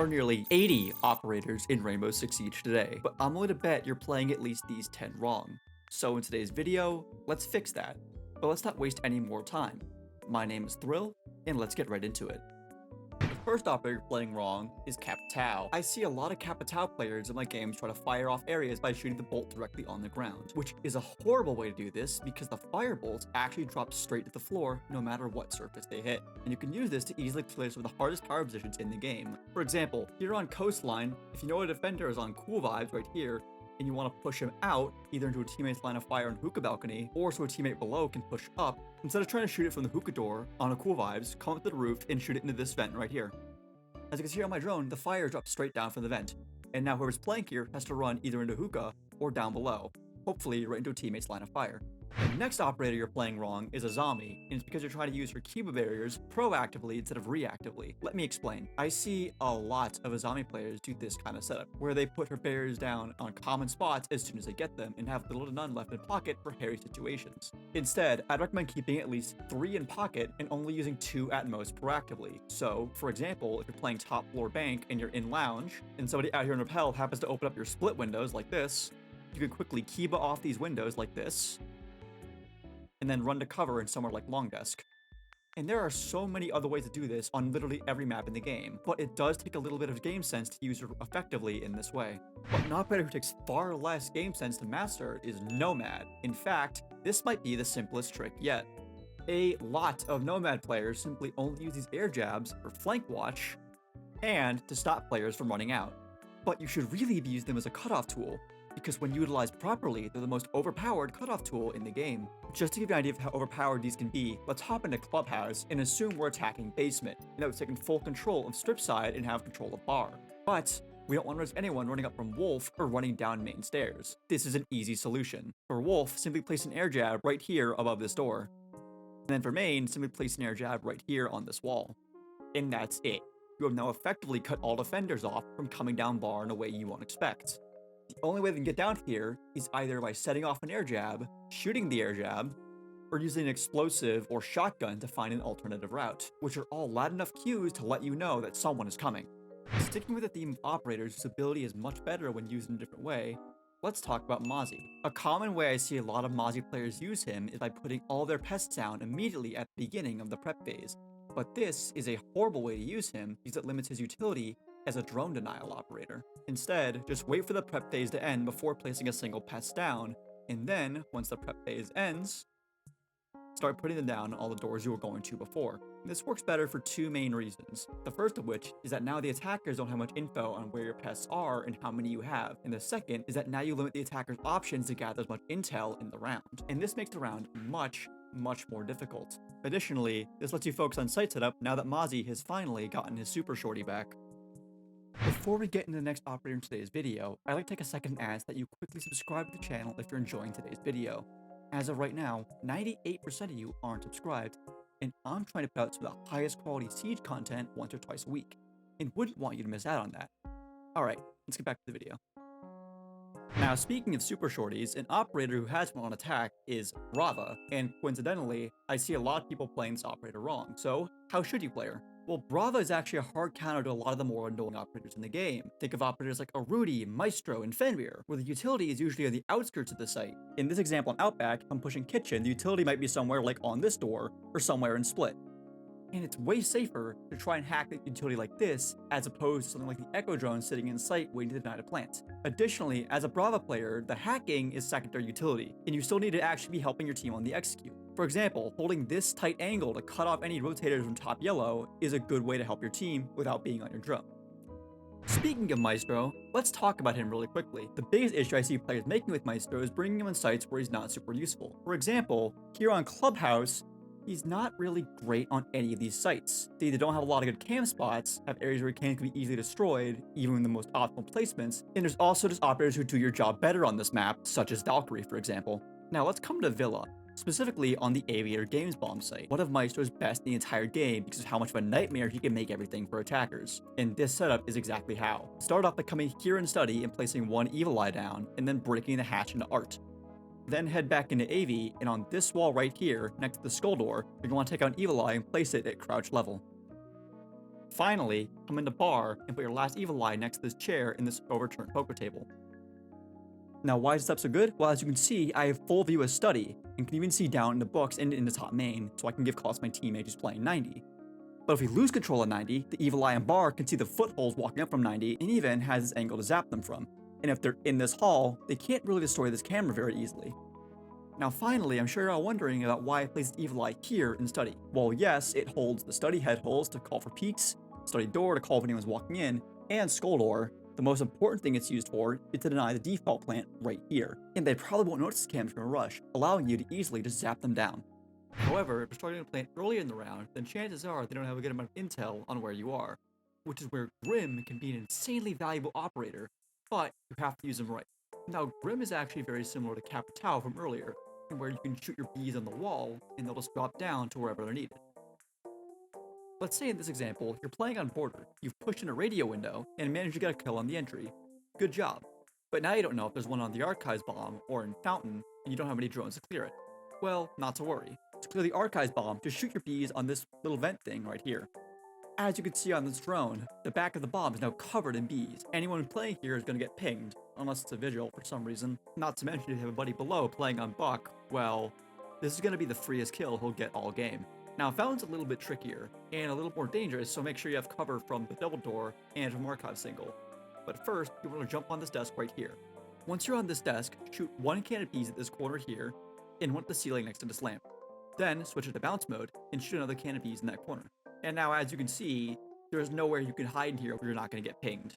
are nearly 80 operators in Rainbow Six Siege today, but I'm willing to bet you're playing at least these 10 wrong. So in today's video, let's fix that. But let's not waste any more time. My name is Thrill, and let's get right into it. The first operator playing wrong is Capitao. I see a lot of Capitao players in my games try to fire off areas by shooting the bolt directly on the ground, which is a horrible way to do this because the fire bolts actually drop straight to the floor no matter what surface they hit. And you can use this to easily play some of the hardest tower positions in the game. For example, here on Coastline, if you know a defender is on cool vibes right here, and you want to push him out, either into a teammate's line of fire on hookah balcony, or so a teammate below can push up, instead of trying to shoot it from the hookah door on a cool vibes, come up to the roof and shoot it into this vent right here. As you can see on my drone, the fire drops straight down from the vent, and now whoever's playing here has to run either into hookah or down below, hopefully right into a teammate's line of fire. The next operator you're playing wrong is a zombie, and it's because you're trying to use your Kiba barriers proactively instead of reactively. Let me explain. I see a lot of zombie players do this kind of setup, where they put her barriers down on common spots as soon as they get them and have little to none left in pocket for hairy situations. Instead, I'd recommend keeping at least 3 in pocket and only using 2 at most proactively. So, for example, if you're playing top floor bank and you're in lounge, and somebody out here in rappel happens to open up your split windows like this, you can quickly Kiba off these windows like this, and then run to cover in somewhere like long desk. And there are so many other ways to do this on literally every map in the game, but it does take a little bit of game sense to use it effectively in this way. But an operator who takes far less game sense to master is Nomad. In fact, this might be the simplest trick yet. A lot of Nomad players simply only use these air jabs for flank watch and to stop players from running out. But you should really be using them as a cutoff tool, because when utilized properly, they're the most overpowered cutoff tool in the game. Just to give you an idea of how overpowered these can be, let's hop into Clubhouse and assume we're attacking basement, and that we've taken full control of strip side and have control of bar. But we don't want to risk anyone running up from Wolf or running down main stairs. This is an easy solution. For Wolf, simply place an air jab right here above this door. And then for main, simply place an air jab right here on this wall. And that's it. You have now effectively cut all defenders off from coming down bar in a way you won't expect. The only way they can get down here is either by setting off an air jab, shooting the air jab, or using an explosive or shotgun to find an alternative route, which are all loud enough cues to let you know that someone is coming. Sticking with the theme of operators whose ability is much better when used in a different way, let's talk about Mozzie. A common way I see a lot of Mozzie players use him is by putting all their pests down immediately at the beginning of the prep phase. But this is a horrible way to use him because it limits his utility as a drone denial operator. Instead, just wait for the prep phase to end before placing a single pest down, and then, once the prep phase ends, start putting them down on all the doors you were going to before. This works better for 2 main reasons. The first of which is that now the attackers don't have much info on where your pests are and how many you have. And the second is that now you limit the attacker's options to gather as much intel in the round. And this makes the round much more difficult. Additionally, this lets you focus on site setup now that Mozzie has finally gotten his super shorty back. Before we get into the next operator in today's video, I'd like to take a second and ask that you quickly subscribe to the channel if you're enjoying today's video. As of right now, 98% of you aren't subscribed, and I'm trying to put out some of the highest quality Siege content once or twice a week, and wouldn't want you to miss out on that. Alright, let's get back to the video. Now, speaking of super shorties, an operator who has one on attack is Brava, and coincidentally, I see a lot of people playing this operator wrong, so how should you play her? Well, Brava is actually a hard counter to a lot of the more annoying operators in the game. Think of operators like Arudi, Maestro, and Fenrir, where the utility is usually on the outskirts of the site. In this example on Outback, if I'm pushing Kitchen, the utility might be somewhere like on this door, or somewhere in Split. And it's way safer to try and hack the utility like this, as opposed to something like the Echo Drone sitting in sight waiting to deny a plant. Additionally, as a Brava player, the hacking is secondary utility, and you still need to actually be helping your team on the execute. For example, holding this tight angle to cut off any rotators from top yellow is a good way to help your team without being on your drone. Speaking of Maestro, let's talk about him really quickly. The biggest issue I see players making with Maestro is bringing him in sites where he's not super useful. For example, here on Clubhouse, he's not really great on any of these sites. They either don't have a lot of good cam spots, have areas where cams can be easily destroyed, even in the most optimal placements, and there's also just operators who do your job better on this map, such as Valkyrie, for example. Now let's come to Villa. Specifically on the Aviator Games bomb site, one of Maestro's best in the entire game because of how much of a nightmare he can make everything for attackers. And this setup is exactly how. Start off by coming here in study and placing one Evil Eye down, and then breaking the hatch into art. Then head back into AV, and on this wall right here, next to the skull door, you're going to want to take out an Evil Eye and place it at crouch level. Finally, come into bar and put your last evil eye next to this chair in this overturned poker table. Now, why is this episode good? Well, as you can see, I have full view of study, and can even see down in the books and in the top main, so I can give calls to my teammate who's playing 90. But if we lose control of 90, the evil eye and bar can see the footholds walking up from 90, and even has this angle to zap them from. And if they're in this hall, they can't really destroy this camera very easily. Now finally, I'm sure you're all wondering about why I placed evil eye here in study. Well, yes, it holds the study head holes to call for peeks, study door to call if anyone's walking in, and skull door. The most important thing it's used for is to deny the default plant right here. And they probably won't notice the cams from a rush, allowing you to easily just zap them down. However, if you're starting a plant early in the round, then chances are they don't have a good amount of intel on where you are, which is where Grim can be an insanely valuable operator, but you have to use them right. Now, Grim is actually very similar to Capitao from earlier, where you can shoot your bees on the wall, and they'll just drop down to wherever they're needed. Let's say in this example, you're playing on border, you've pushed in a radio window, and managed to get a kill on the entry. Good job. But now you don't know if there's one on the archives bomb or in fountain, and you don't have any drones to clear it. Well, not to worry. To clear the archives bomb, just shoot your bees on this little vent thing right here. As you can see on this drone, the back of the bomb is now covered in bees. Anyone playing here is going to get pinged, unless it's a visual for some reason. Not to mention if you have a buddy below playing on Buck, well, this is going to be the freest kill he'll get all game. Now, Fountain's a little bit trickier, and a little more dangerous, so make sure you have cover from the double door and from archive single. But first, you want to jump on this desk right here. Once you're on this desk, shoot one can of bees at this corner here, and one at the ceiling next to this lamp. Then, switch it to bounce mode, and shoot another can of bees in that corner. And now, as you can see, there's nowhere you can hide in here where you're not going to get pinged.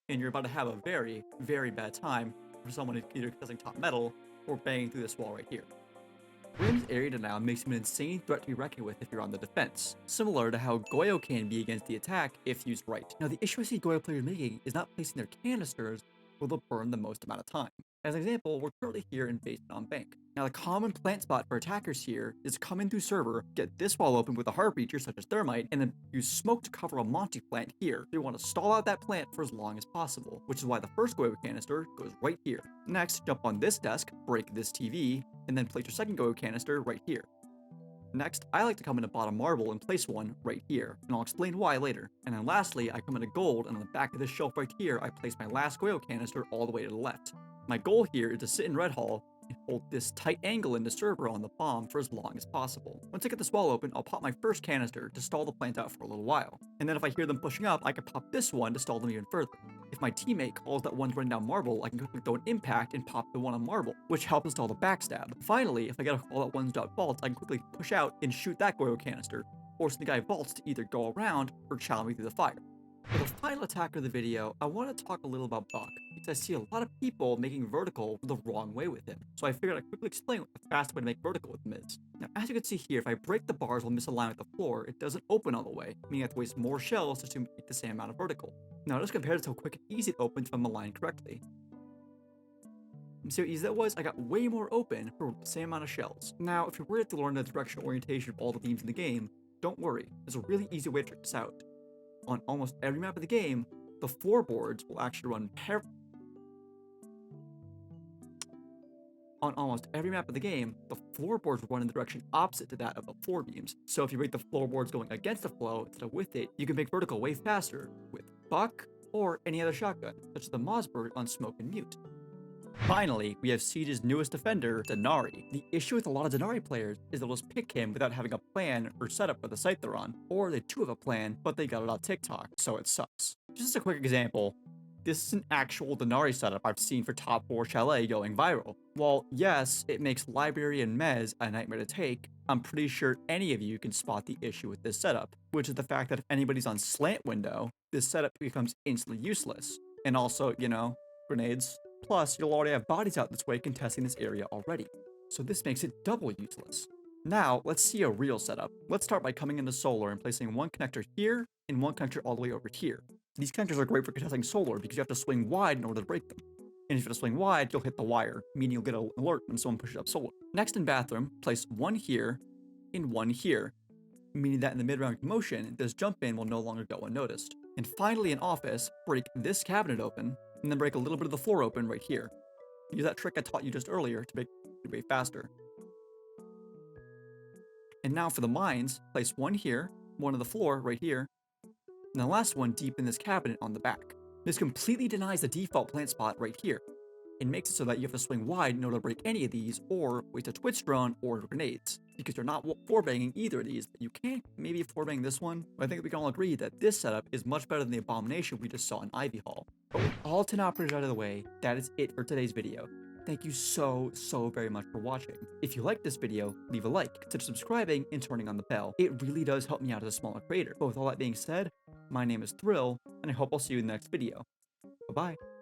And you're about to have a very, very bad time for someone either contesting top metal or banging through this wall right here. Grim's area denial makes him an insane threat to be reckoned with if you're on the defense, similar to how Goyo can be against the attack if used right. Now, the issue I see Goyo players making is not placing their canisters where they'll burn the most amount of time. As an example, we're currently here in basement on bank. Now, the common plant spot for attackers here is to come in through server, get this wall open with a heart breacher such as thermite, and then use smoke to cover a Monty plant here. So you want to stall out that plant for as long as possible, which is why the first Goyo canister goes right here. Next, jump on this desk, break this TV, and then place your second Goyo canister right here. Next, I like to come into bottom marble and place one right here, and I'll explain why later. And then lastly, I come into gold, and on the back of this shelf right here, I place my last Goyo canister all the way to the left. My goal here is to sit in red hall and hold this tight angle in the server on the bomb for as long as possible. Once I get this wall open, I'll pop my first canister to stall the plant out for a little while. And then if I hear them pushing up, I can pop this one to stall them even further. If my teammate calls that one's running down marble, I can quickly throw an impact and pop the one on marble, which helps install the backstab. Finally, if I get a call that one's dot vault, I can quickly push out and shoot that Goyo canister, forcing the guy vaults to either go around or challenge me through the fire. For the final attacker of the video, I want to talk a little about Buck, because I see a lot of people making vertical the wrong way with him, so I figured I'd quickly explain what the fast way to make vertical with him is. Now, as you can see here, if I break the bars while misaligned with the floor, it doesn't open all the way, meaning I have to waste more shells to make the same amount of vertical. Now, just compare this to how quick and easy it opens if I'm aligned correctly. You see how easy that was? I got way more open for the same amount of shells. Now, if you're worried to learn the directional orientation of all the beams in the game, don't worry, there's a really easy way to check this out. On almost every map of the game, the floorboards will actually run On almost every map of the game, the floorboards will run in the direction opposite to that of the floor beams. So if you break the floorboards going against the flow instead of with it, you can make vertical way faster with Buck or any other shotgun, such as the Mossberg on Smoke and Mute. Finally, we have Siege's newest defender, Denari. The issue with a lot of Denari players is they'll just pick him without having a plan or setup for the site they're on, or they do have a plan, but they got it on TikTok, so it sucks. Just a quick example, this is an actual Denari setup I've seen for Top 4 Chalet going viral. While yes, it makes Library and Mez a nightmare to take, I'm pretty sure any of you can spot the issue with this setup, which is the fact that if anybody's on slant window, this setup becomes instantly useless. And also, you know, grenades. Plus, you'll already have bodies out this way contesting this area already, so this makes it double useless. Now, let's see a real setup. Let's start by coming into solar and placing one connector here and one connector all the way over here. These connectors are great for contesting solar because you have to swing wide in order to break them. And if you have to swing wide, you'll hit the wire, meaning you'll get an alert when someone pushes up solar. Next in bathroom, place one here and one here, meaning that in the mid-round motion, this jump in will no longer go unnoticed. And finally in office, break this cabinet open, and then break a little bit of the floor open right here. Use that trick I taught you just earlier to make it way faster. And now for the mines, place one here, one on the floor right here, and the last one deep in this cabinet on the back. This completely denies the default plant spot right here. It makes it so that you have to swing wide in order to break any of these, or waste a twitch drone or grenades, because you're not forebanging either of these, but you can maybe forebang this one. But I think we can all agree that this setup is much better than the abomination we just saw in Ivy Hall. But with all 10 operators out of the way, that is it for today's video. Thank you so very much for watching. If you liked this video, leave a like, consider subscribing, and turning on the bell. It really does help me out as a smaller creator. But with all that being said, my name is Thrill, and I hope I'll see you in the next video. Bye-bye.